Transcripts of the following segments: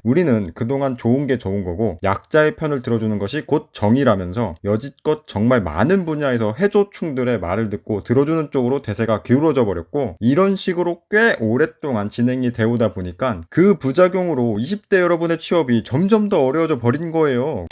우리는 그동안 좋은 게 좋은 거고 약자의 편을 들어주는 것이 곧 정의라면서 여지껏 정말 많은 분야에서 해조충들의 말을 듣고 들어주는 쪽으로 대세가 기울어져 버렸고, 이런 식으로 꽤 오랫동안 진행이 되오다 보니까 그 부작용으로 20대 여러분의 취업이 점점 더 어려워져 버린 거예요.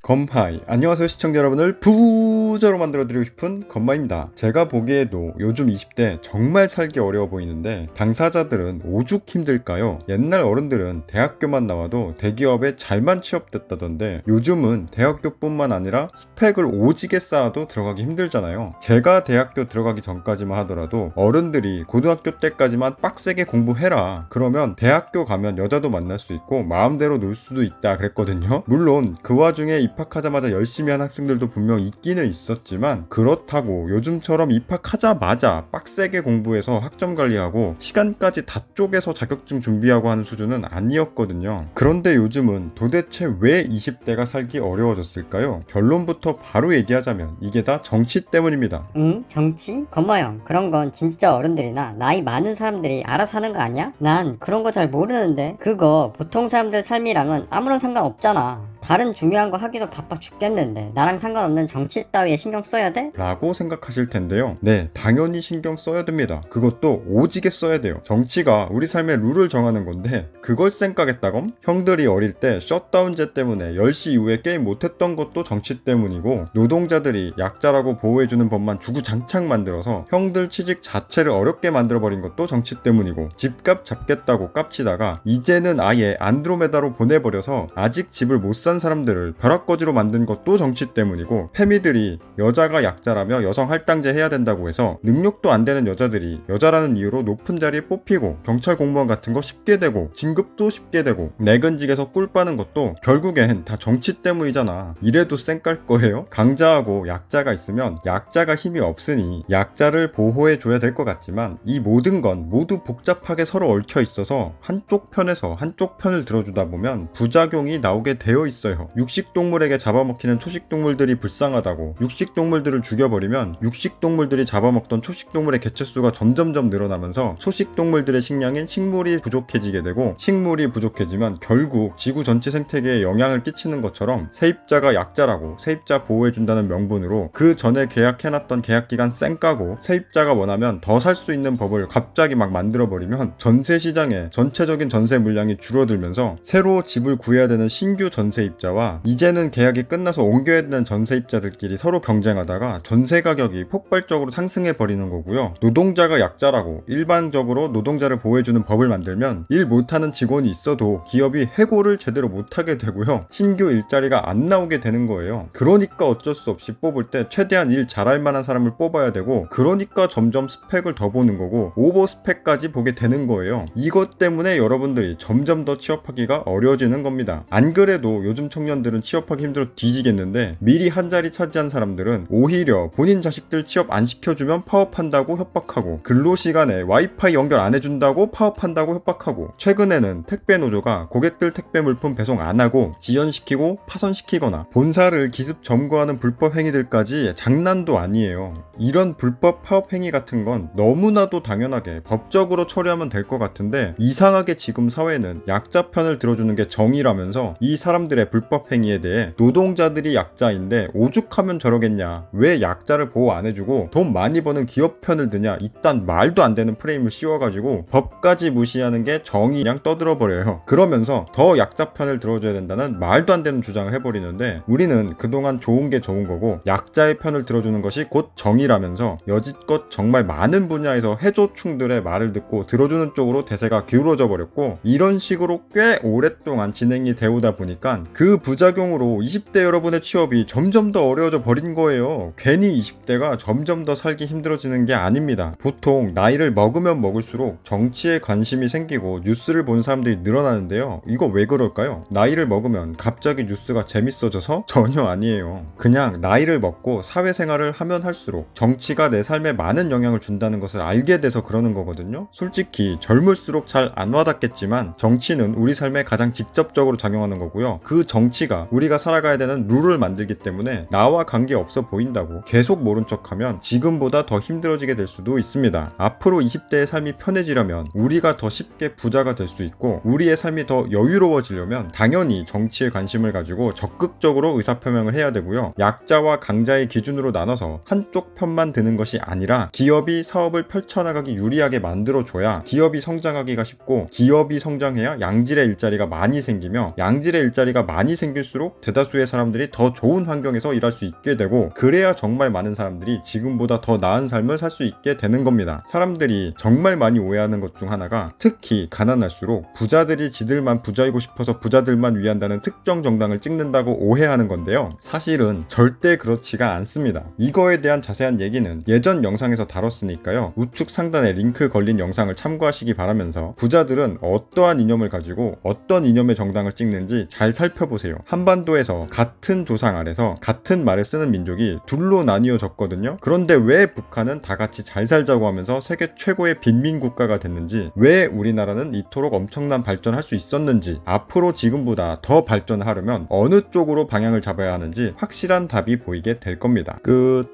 건파이, 안녕하세요 시청자 여러분을 부자로 만들어드리고 싶은 건마입니다. 제가 보기에도 요즘 20대 정말 살기 어려워 보이는데 당사자들은 오죽 힘들까요? 옛날 어른들은 대학교만 나와도 대기업에 잘만 취업됐다던데 요즘은 대학교뿐만 아니라 스펙을 오지게 쌓아도 들어가기 힘들잖아요. 제가 대학교 들어가기 전까지만 하더라도 어른들이 고등학교 때까지만 빡세게 공부해라, 그러면 대학교 가면 여자도 만날 수 있고 마음대로 놀 수도 있다 그랬거든요. 물론 그 와중에 입학하자마자 열심히 한 학생들도 분명 있기는 있었지만, 그렇다고 요즘처럼 입학하자마자 빡세게 공부해서 학점 관리하고 시간까지 다 쪼개서 자격증 준비하고 하는 수준은 아니었거든요. 그런데 요즘은 도대체 왜 20대가 살기 어려워졌을까요? 결론부터 바로 얘기하자면 이게 다 정치 때문입니다. 응? 정치? 건마형, 그런 건 진짜 어른들이나 나이 많은 사람들이 알아서 하는 거 아니야? 난 그런 거 잘 모르는데 그거 보통 사람들 삶이랑은 아무런 상관 없잖아. 다른 중요한 거 하기도 바빠 죽겠는데 나랑 상관없는 정치 따위에 신경 써야 돼? 라고 생각하실 텐데요. 네, 당연히 신경 써야 됩니다. 그것도 오지게 써야 돼요. 정치가 우리 삶의 룰을 정하는 건데 그걸 쌩까겠다검? 형들이 어릴 때 셧다운제 때문에 10시 이후에 게임 못했던 것도 정치 때문이고, 노동자들이 약자라고 보호해주는 법만 주구장창 만들어서 형들 취직 자체를 어렵게 만들어버린 것도 정치 때문이고, 집값 잡겠다고 깝치다가 이제는 아예 안드로메다로 보내버려서 아직 집을 못 산 사람들을 벼락거지로 만든 것도 정치 때문이고, 페미들이 여자가 약자라며 여성 할당제 해야 된다고 해서 능력도 안 되는 여자들이 여자라는 이유로 높은 자리에 뽑히고 경찰 공무원 같은 거 쉽게 되고 진급도 쉽게 되고 내근직에서 꿀 빠는 것도 결국엔 다 정치 때문이잖아. 이래도 쌩깔 거예요? 강자하고 약자가 있으면 약자가 힘이 없으니 약자를 보호해줘야 될 것 같지만, 이 모든 건 모두 복잡하게 서로 얽혀 있어서 한쪽 편에서 한쪽 편을 들어주다 보면 부작용이 나오게 되어 있어요. 육식동물에게 잡아먹히는 초식동물들이 불쌍하다고 육식동물들을 죽여버리면 육식동물들이 잡아먹던 초식동물의 개체수가 점점점 늘어나면서 초식동물들의 식량인 식물이 부족해지게 되고, 식물이 부족해지면 결국 지구 전체 생태계에 영향을 끼치는 것처럼 세입자가 약자라고 세입자 보호해준다는 명분으로 그 전에 계약해놨던 계약기간 쌩까고 세입자가 원하면 더 살 수 있는 법을 갑자기 막 만들어버리면 전세시장에 전체적인 전세 물량이 줄어들면서 새로 집을 구해야 되는 신규 전세입자와 이제는 계약이 끝나서 옮겨야 되는 전세입자들끼리 서로 경쟁하다가 전세 가격이 폭발적으로 상승해버리는 거고요. 노동자가 약자라고 일반적으로 노동자를 보호해주는 법을 만들면 일 못하는 직원이 있어도 기업이 해고를 제대로 못하게 되고요. 신규 일자리가 안 나오게 되는 거예요. 그러니까 어쩔 수 없이 뽑을 때 최대한 일 잘할 만한 사람을 뽑아야 되고, 그러니까 점점 스펙을 더 보는 거고 오버 스펙까지 보게 되는 거예요. 이것 때문에 여러분들이 점점 더 취업하기가 어려워지는 겁니다. 안 그래도 요즘 청년들은 취업하기 힘들어 뒤지겠는데 미리 한 자리 차지한 사람들은 오히려 본인 자식들 취업 안 시켜주면 파업한다고 협박하고, 근로시간에 와이파이 연결 안 해준다고 파업한다고 협박하고, 최근에는 택배노조가 고객들 택배 물품 배송 안 하고 지연시키고 파손시키거나 본사를 기습 점거하는 불법 행위들까지 장난도 아니에요. 이런 불법 파업 행위 같은 건 너무나도 당연하게 법적으로 처리하면 될 것 같은데, 이상하게 지금 사회는 약자 편을 들어주는 게 정의라면서 이 사람들의 불법 행위에 대해 노동자들이 약자인데 오죽하면 저러겠냐, 왜 약자를 보호 안 해주고 돈 많이 버는 기업 편을 드냐, 이딴 말도 안 되는 프레임을 씌워가지고 법까지 무시하는 게 정의랑 떠들어버려요. 그러면서 더 약자 편을 들어줘야 된다는 말도 안 되는 주장을 해버리는데, 우리는 그동안 좋은 게 좋은 거고 약자의 편을 들어주는 것이 곧 정의라면서 여지껏 정말 많은 분야에서 해조충들의 말을 듣고 들어주는 쪽으로 대세가 기울어져 버렸고, 이런 식으로 꽤 오랫동안 진행이 되오다 보니까 그 부작용으로 20대 여러분의 취업이 점점 더 어려워져 버린 거예요. 괜히 20대가 점점 더 살기 힘들어지는 게 아닙니다. 보통 나이를 먹으면 먹을수록 정치에 관심이 생기고 뉴스를 본 사람들이 늘어나는데요. 이거 왜 그럴까요? 나이를 먹으면 갑자기 뉴스가 재밌어져서? 전혀 아니에요. 그냥 나이를 먹고 사회생활을 하면 할수록 정치가 내 삶에 많은 영향을 준다는 것을 알게 돼서 그러는 거거든요. 솔직히 젊을수록 잘 안 와닿겠지만 정치는 우리 삶에 가장 직접적으로 작용하는 거고요. 그 정치가 우리가 살아가야 되는 룰을 만들기 때문에 나와 관계없어 보인다고 계속 모른 척하면 지금보다 더 힘들어지게 될 수도 있습니다. 앞으로 20대의 삶이 편해지려면 우리가 더 쉽게 부자가 될 수 있고 우리의 삶이 더 여유로워지려면 당연히 정치에 관심을 가지고 적극적으로 의사표명을 해야 되고요. 약자와 강자의 기준으로 나눠서 한쪽 편만 드는 것이 아니라 기업이 사업을 펼쳐나가기 유리하게 만들어줘야 기업이 성장하기가 쉽고 기업이 성장해야 양질의 일자리가 많이 생기며 양질의 일자리가 많이 생길수록 대다수의 사람들이 더 좋은 환경에서 일할 수 있게 되고 그래야 정말 많은 사람들이 지금보다 더 나은 삶을 살 수 있게 되는 겁니다. 사람들이 정말 많이 오해하는 것 중 하나가 특히 가난할수록 부자들이 지들만 부자이고 싶어서 부자들만 위한다는 특정 정당을 찍는다고 오해하는 건데요. 사실은 절대 그렇지가 않습니다. 이거에 대한 자세한 얘기는 예전 영상에서 다뤘으니까요. 우측 상단에 링크 걸린 영상을 참고하시기 바라면서 부자들은 어떠한 이념을 가지고 어떤 이념의 정당을 찍는지 잘 살펴보세요. 한반도에서 같은 조상 아래서 같은 말을 쓰는 민족이 둘로 나뉘어졌거든요. 그런데 왜 북한은 다 같이 잘 살자고 하면서 세계 최고의 빈민 국가가 됐는지, 왜 우리나라는 이토록 엄청난 발전할 수 있었는지, 앞으로 지금보다 더 발전하려면 어느 쪽으로 방향을 잡아야 하는지 확실한 답이 보이게 될 겁니다. 끝.